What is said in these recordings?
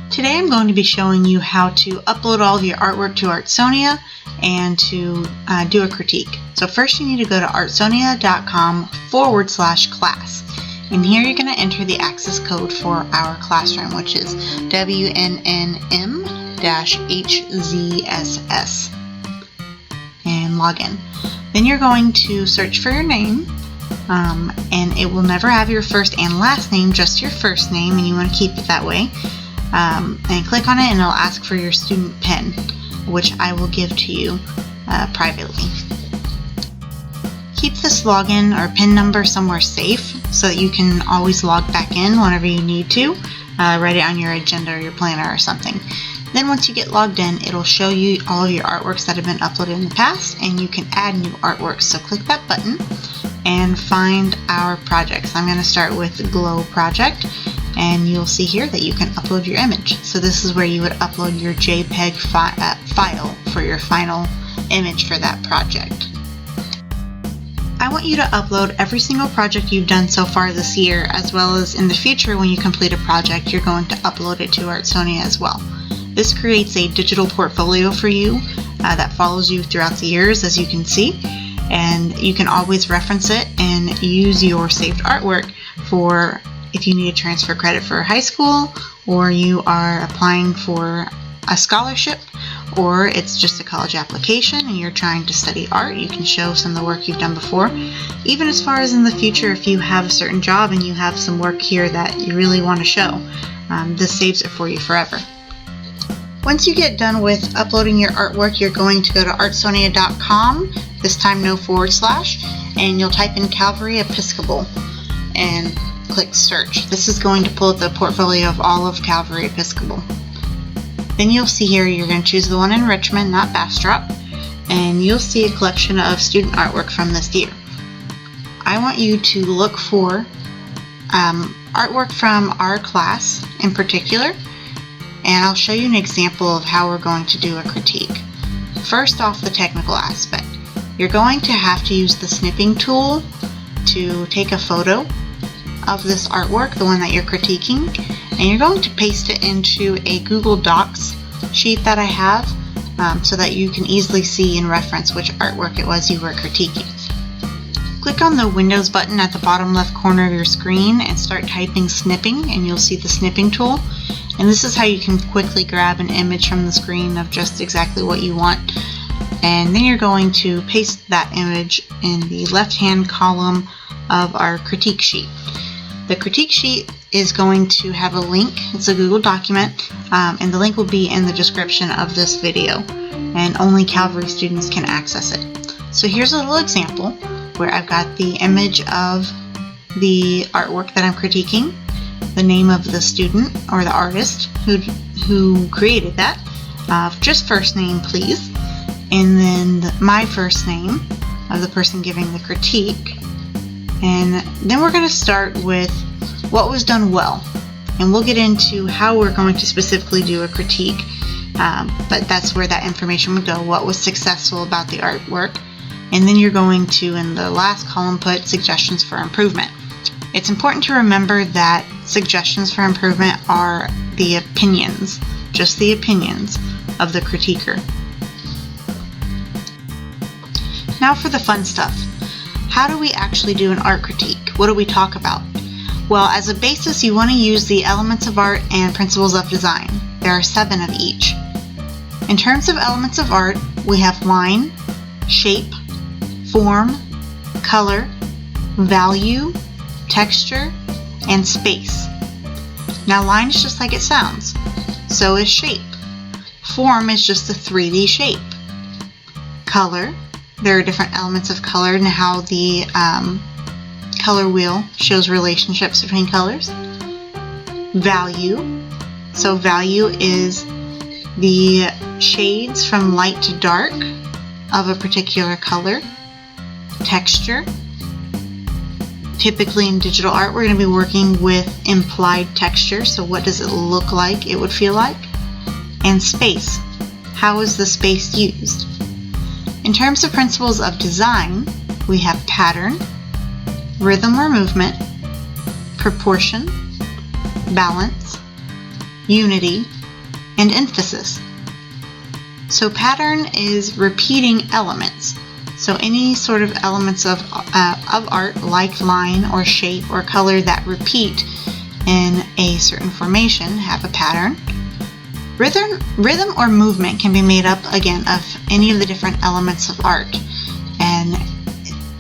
Today I'm going to be showing you how to upload all of your artwork to Artsonia and to do a critique. So first you need to go to artsonia.com/class, and here you're going to enter the access code for our classroom, which is WNNM-HZSS, and log in. Then you're going to search for your name, and it will never have your first and last name, just your first name, and you want to keep it that way. And click on it and it'll ask for your student PIN, which I will give to you privately. Keep this login or PIN number somewhere safe so that you can always log back in whenever you need to. Write it on your agenda or your planner or something. Then once you get logged in, it'll show you all of your artworks that have been uploaded in the past, and you can add new artworks. So click that button and find our projects. I'm going to start with the Glow project. And you'll see here that you can upload your image. So this is where you would upload your JPEG file for your final image for that project. I want you to upload every single project you've done so far this year, as well as in the future when you complete a project, you're going to upload it to Artsonia as well. This creates a digital portfolio for you that follows you throughout the years, as you can see, and you can always reference it and use your saved artwork for if you need to transfer credit for high school, or you are applying for a scholarship, or it's just a college application and you're trying to study art. You can show some of the work you've done before. Even as far as in the future, if you have a certain job and you have some work here that you really want to show, this saves it for you forever. Once you get done with uploading your artwork, you're going to go to artsonia.com, this time no / and you'll type in Calvary Episcopal and click search. This is going to pull up the portfolio of all of Calvary Episcopal. Then you'll see here you're going to choose the one in Richmond, not Bastrop, and you'll see a collection of student artwork from this year. I want you to look for artwork from our class in particular, and I'll show you an example of how we're going to do a critique. First off, the technical aspect. You're going to have to use the snipping tool to take a photo of this artwork, the one that you're critiquing, and you're going to paste it into a Google Docs sheet that I have so that you can easily see and reference which artwork it was you were critiquing. Click on the Windows button at the bottom left corner of your screen and start typing snipping, and you'll see the snipping tool, and this is how you can quickly grab an image from the screen of just exactly what you want, and then you're going to paste that image in the left hand column of our critique sheet. The critique sheet is going to have a link. It's a Google document, and the link will be in the description of this video, and only Calvary students can access it. So here's a little example where I've got the image of the artwork that I'm critiquing, the name of the student or the artist who created that, just first name please, and then my first name of the person giving the critique. And then we're going to start with what was done well, and we'll get into how we're going to specifically do a critique, but that's where that information would go, what was successful about the artwork, and then you're going to, in the last column, put suggestions for improvement. It's important to remember that suggestions for improvement are the opinions, just the opinions of the critiquer. Now for the fun stuff. How do we actually do an art critique? What do we talk about? Well, as a basis, you want to use the elements of art and principles of design. There are 7 of each. In terms of elements of art, we have line, shape, form, color, value, texture, and space. Now, line is just like it sounds. So is shape. Form is just a 3D shape. Color. There are different elements of color and how the color wheel shows relationships between colors. Value. So value is the shades from light to dark of a particular color. Texture. Typically in digital art, we're going to be working with implied texture. So what does it look like it would feel like? And space. How is the space used? In terms of principles of design, we have pattern, rhythm or movement, proportion, balance, unity, and emphasis. So pattern is repeating elements. So any sort of elements of art, like line or shape or color that repeat in a certain formation, have a pattern. Rhythm or movement can be made up, again, of any of the different elements of art. And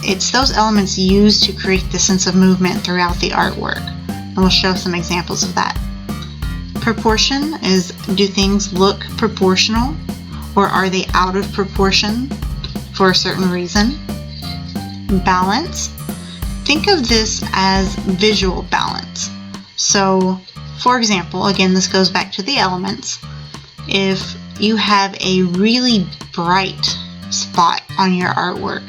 it's those elements used to create the sense of movement throughout the artwork. And we'll show some examples of that. Proportion is, do things look proportional, or are they out of proportion for a certain reason? Balance. Think of this as visual balance. So, for example, again, this goes back to the elements. If you have a really bright spot on your artwork,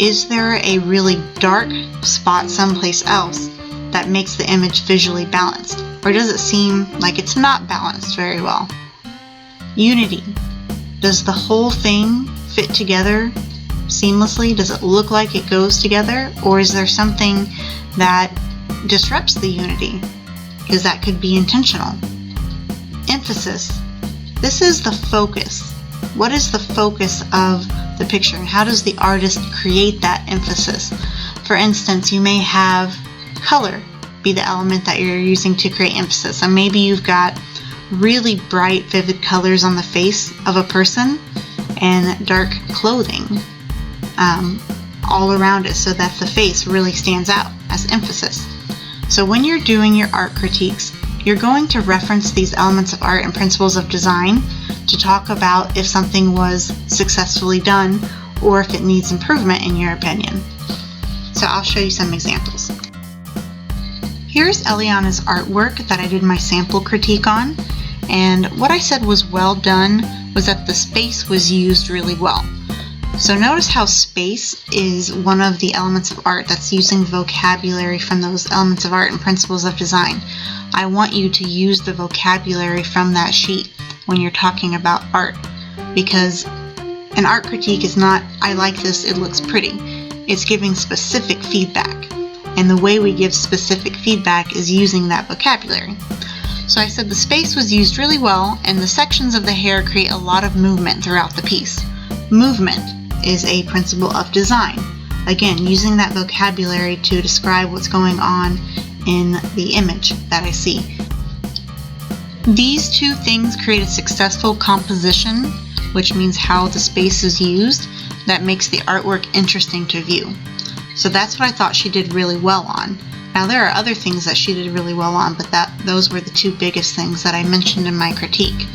is there a really dark spot someplace else that makes the image visually balanced? Or does it seem like it's not balanced very well? Unity. Does the whole thing fit together seamlessly? Does it look like it goes together? Or is there something that disrupts the unity? Because that could be intentional. Emphasis. This is the focus. What is the focus of the picture, and how does the artist create that emphasis? For instance, you may have color be the element that you're using to create emphasis. And maybe you've got really bright, vivid colors on the face of a person and dark clothing all around it, so that the face really stands out as emphasis. So when you're doing your art critiques, you're going to reference these elements of art and principles of design to talk about if something was successfully done or if it needs improvement in your opinion. So I'll show you some examples. Here's Eliana's artwork that I did my sample critique on, and what I said was well done was that the space was used really well. So notice how space is one of the elements of art that's using vocabulary from those elements of art and principles of design. I want you to use the vocabulary from that sheet when you're talking about art, because an art critique is not, I like this, it looks pretty. It's giving specific feedback. And the way we give specific feedback is using that vocabulary. So I said the space was used really well, and the sections of the hair create a lot of movement throughout the piece. Movement is a principle of design. Again, using that vocabulary to describe what's going on in the image that I see. These two things create a successful composition, which means how the space is used, that makes the artwork interesting to view. So that's what I thought she did really well on. Now there are other things that she did really well on, but those were the two biggest things that I mentioned in my critique.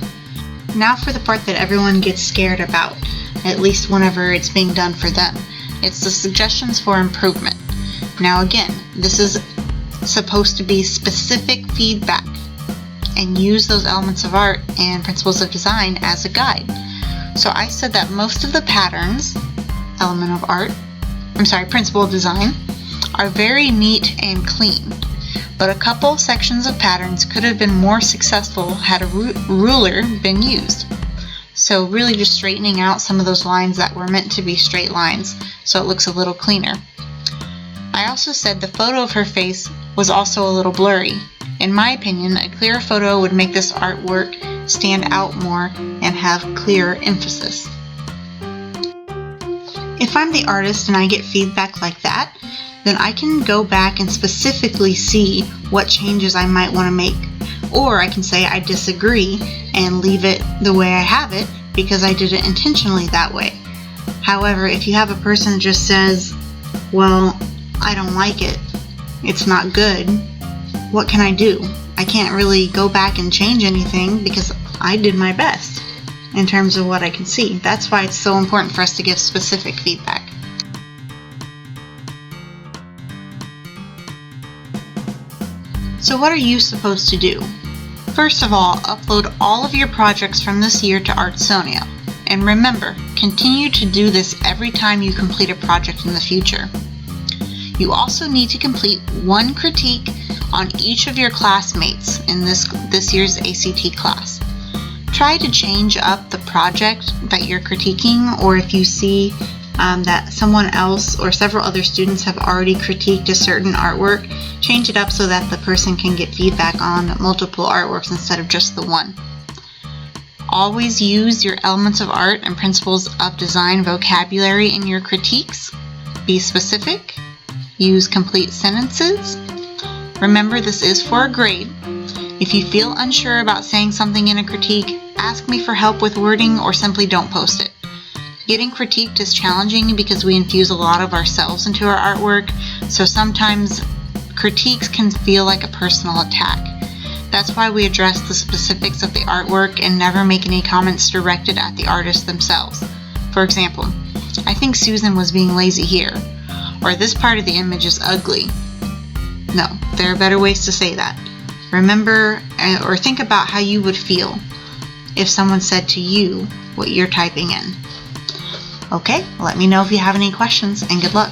Now for the part that everyone gets scared about, at least whenever it's being done for them. It's the suggestions for improvement. Now again, this is supposed to be specific feedback, and use those elements of art and principles of design as a guide. So I said that most of the patterns, principle of design, are very neat and clean, but a couple sections of patterns could have been more successful had a ruler been used. So really just straightening out some of those lines that were meant to be straight lines so it looks a little cleaner. I also said the photo of her face was also a little blurry. In my opinion, a clearer photo would make this artwork stand out more and have clearer emphasis. If I'm the artist and I get feedback like that, then I can go back and specifically see what changes I might want to make. Or I can say I disagree and leave it the way I have it because I did it intentionally that way. However, if you have a person that just says, well, I don't like it, it's not good, what can I do? I can't really go back and change anything because I did my best in terms of what I can see. That's why it's so important for us to give specific feedback. So what are you supposed to do? First of all, upload all of your projects from this year to Artsonia. And remember, continue to do this every time you complete a project in the future. You also need to complete one critique on each of your classmates in this year's ACT class. Try to change up the project that you're critiquing, or if you see that someone else or several other students have already critiqued a certain artwork, change it up so that the person can get feedback on multiple artworks instead of just the one. Always use your elements of art and principles of design vocabulary in your critiques. Be specific. Use complete sentences. Remember, this is for a grade. If you feel unsure about saying something in a critique, ask me for help with wording or simply don't post it. Getting critiqued is challenging because we infuse a lot of ourselves into our artwork, so sometimes critiques can feel like a personal attack. That's why we address the specifics of the artwork and never make any comments directed at the artist themselves. For example, I think Susan was being lazy here, or this part of the image is ugly. No, there are better ways to say that. Remember or think about how you would feel if someone said to you what you're typing in. Okay, let me know if you have any questions, and good luck.